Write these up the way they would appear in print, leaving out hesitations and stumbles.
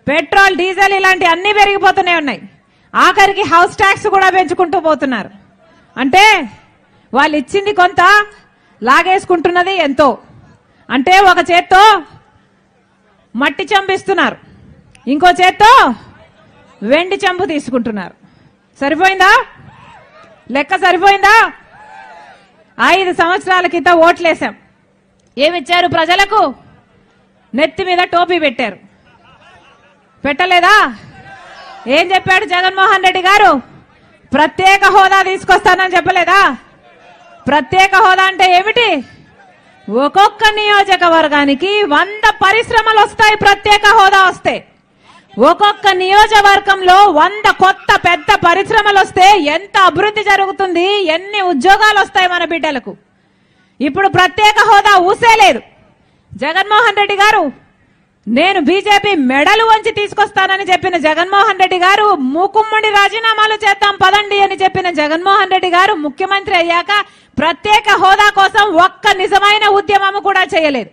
Petrol diesel ఇలాంటి అన్ని పెరిగిపోతూనే ఉన్నాయి. ఆఖరికి హౌస్ ట్యాక్స్ కూడా పెంచుకుంటూ పోతున్నారు. అంటే వాళ్ళు ఇచ్చింది కొంత, లాగేసుకుంటున్నది ఎంతో. అంటే ఒక చేత్తో మట్టి చంపిస్తున్నారు, ఇంకో చేత్తో వెండి చంపు తీసుకుంటున్నారు. సరిపోయిందా? లెక్క సరిపోయిందా? 5 సంవత్సరాల క్రితం ఓట్లేశాం. ఏమిచ్చారు ప్రజలకు? నెత్తి మీద టోపీ పెట్టారు. పెట్టలేదా? ఏం చెప్పాడు జగన్మోహన్ రెడ్డి గారు? ప్రత్యేక హోదా తీసుకొస్తానని చెప్పలేదా? ప్రత్యేక హోదా అంటే ఏమిటి? ఒక్కొక్క నియోజకవర్గానికి 100 పరిశ్రమలు వస్తాయి. ప్రత్యేక హోదా వస్తే ఒక్కొక్క నియోజకవర్గంలో 100 కొత్త పెద్ద పరిశ్రమలు వస్తే ఎంత అభివృద్ధి జరుగుతుంది, ఎన్ని ఉద్యోగాలు వస్తాయి మన బిడ్డలకు. ఇప్పుడు ప్రత్యేక హోదా ఊసేలేదు. జగన్మోహన్ రెడ్డి గారు నేను బీజేపీ మెడలు వంచి తీసుకొస్తానని చెప్పిన జగన్మోహన్ రెడ్డి గారు, మూకుమ్మడి రాజీనామాలు చేద్దాం పదండి అని చెప్పిన జగన్మోహన్ రెడ్డి గారు ముఖ్యమంత్రి అయ్యాక ప్రత్యేక హోదా కోసం ఒక్క నిజమైన ఉద్యమం కూడా చేయలేదు.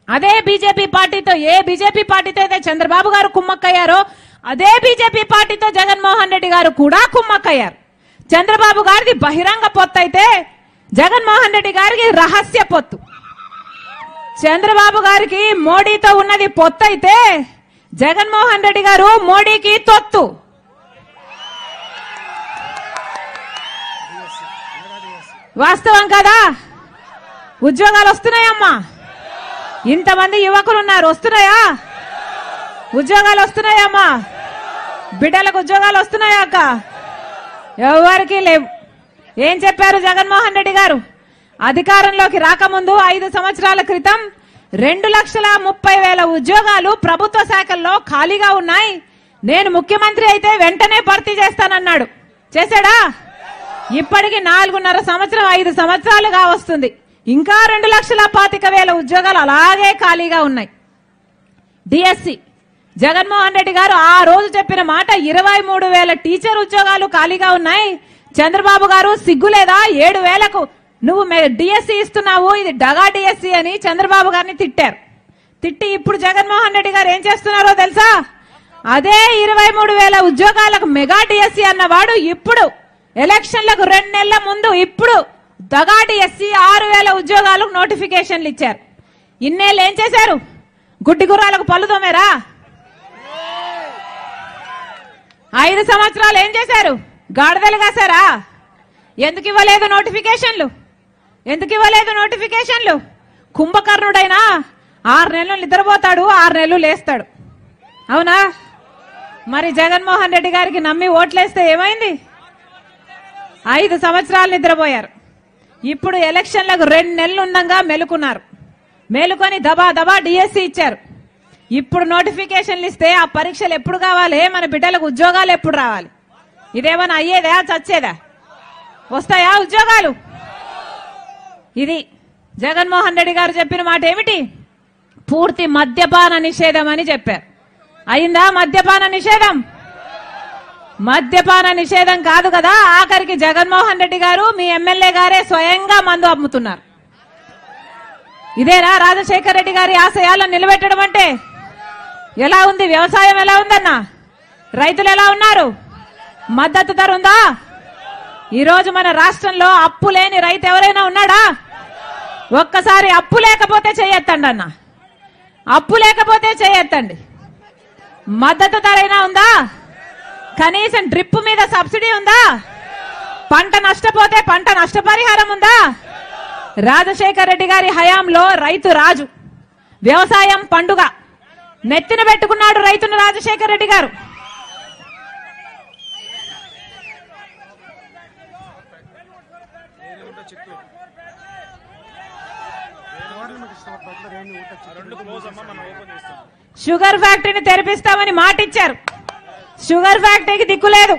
అదే బీజేపీ పార్టీతో, ఏ బీజేపీ పార్టీతో అయితే చంద్రబాబు గారు కుమ్మక్కయ్యారో అదే బీజేపీ పార్టీతో జగన్మోహన్ రెడ్డి గారు కూడా కుమ్మక్కయ్యారు. చంద్రబాబు గారిది బహిరంగ పొత్తు అయితే జగన్మోహన్ రెడ్డి గారికి రహస్య పొత్తు. చంద్రబాబు గారికి మోడీతో ఉన్నది పొత్తు అయితే జగన్మోహన్ రెడ్డి గారు మోడీకి తొత్తు. వాస్తవం కదా? ఉద్యోగాలు వస్తున్నాయమ్మా, ఇంతమంది యువకులు ఉన్నారు, వస్తున్నాయా? ఉద్యోగాలు వస్తున్నాయమ్మా, బిడ్డలకు ఉద్యోగాలు వస్తున్నాయా అక్క? ఎవరికి లేవు. ఏం చెప్పారు జగన్మోహన్ రెడ్డి గారు? అధికారంలోకి రాకముందు 5 సంవత్సరాల క్రితం 2,30,000 ఉద్యోగాలు ప్రభుత్వ శాఖల్లో ఖాళీగా ఉన్నాయి, నేను ముఖ్యమంత్రి అయితే వెంటనే భర్తీ చేస్తానన్నాడు. చేశాడా? ఇప్పటికి 4.5 సంవత్సరం, 5 సంవత్సరాలుగా వస్తుంది, ఇంకా 2,25,000 ఉద్యోగాలు అలాగే ఖాళీగా ఉన్నాయి. డిఎస్సి జగన్మోహన్ రెడ్డి గారు ఆ రోజు చెప్పిన మాట 23,000 టీచర్ ఉద్యోగాలు ఖాళీగా ఉన్నాయి. చంద్రబాబు గారు సిగ్గులేదా? 7,000కు నువ్వు డిఎస్సి ఇస్తున్నావు, ఇది డగా డిఎస్సి అని చంద్రబాబు గారిని తిట్టారు. తిట్టి ఇప్పుడు జగన్మోహన్ రెడ్డి గారు ఏం చేస్తున్నారో తెలుసా? అదే 23,000 ఉద్యోగాలకు మెగా డిఎస్సి అన్నవాడు ఇప్పుడు ఎలక్షన్లకు 2 నెలల ముందు ఇప్పుడు దగా డిఎస్సి 6,000 ఉద్యోగాలకు నోటిఫికేషన్లు ఇచ్చారు. ఇన్నేళ్ళు ఏం చేశారు? గుడ్డి గుర్రాలకు పళ్ళు తోమేరా? 5 సంవత్సరాలు ఏం చేశారు? గాడిదలు కాసారా? ఎందుకు ఇవ్వలేదు నోటిఫికేషన్లు? ఎందుకు ఇవ్వలేదు నోటిఫికేషన్లు? కుంభకర్ణుడైనా 6 నెలలు నిద్రపోతాడు, 6 నెలలు లేస్తాడు. అవునా? మరి జగన్మోహన్ రెడ్డి గారికి నమ్మి ఓట్లేస్తే ఏమైంది? 5 సంవత్సరాలు నిద్రపోయారు. ఇప్పుడు ఎలక్షన్లకు 2 నెలలు ఉండగా మెలుకున్నారు. మేలుకొని దబా దబా డిఎస్సి ఇచ్చారు. ఇప్పుడు నోటిఫికేషన్లు ఇస్తే ఆ పరీక్షలు ఎప్పుడు కావాలి? మన బిడ్డలకు ఉద్యోగాలు ఎప్పుడు రావాలి? ఇదేమన్నా అయ్యేదా? చచ్చేదా? వస్తాయా ఉద్యోగాలు? ఇది జగన్మోహన్ రెడ్డి గారు చెప్పిన మాట ఏమిటి? పూర్తి మద్యపాన నిషేధం అని చెప్పారు. అయిందా మద్యపాన నిషేధం? మద్యపాన నిషేధం కాదు కదా, ఆఖరికి జగన్మోహన్ రెడ్డి గారు మీ ఎమ్మెల్యే గారే స్వయంగా మందు అమ్ముతున్నారు. ఇదేనా రాజశేఖర్ రెడ్డి గారి ఆశయాలను నిలబెట్టడం అంటే? ఎలా ఉంది వ్యవసాయం? ఎలా ఉందన్నా? రైతులు ఎలా ఉన్నారు? మద్దతు ధర ఉందా? ఈరోజు మన రాష్ట్రంలో అప్పు లేని రైతు ఎవరైనా ఉన్నాడా? ఒక్కసారి అప్పు లేకపోతే చేయెత్తండి అన్న, అప్పు లేకపోతే చేయెత్తండి. మద్దతు ధర అయినా ఉందా? కనీసం డ్రిప్ మీద సబ్సిడీ ఉందా? పంట నష్టపోతే పంట నష్టపరిహారం ఉందా? రాజశేఖర్ రెడ్డి గారి హయాంలో రైతు రాజు, వ్యవసాయం పండుగ నెత్తిన పెట్టుకున్నాడు రైతును రాజశేఖర్ రెడ్డి గారు. షుగర్ ఫ్యాక్టరీని తెరిపిస్తామని మాట ఇచ్చారు. షుగర్ ఫ్యాక్టరీకి దిక్కు లేదు.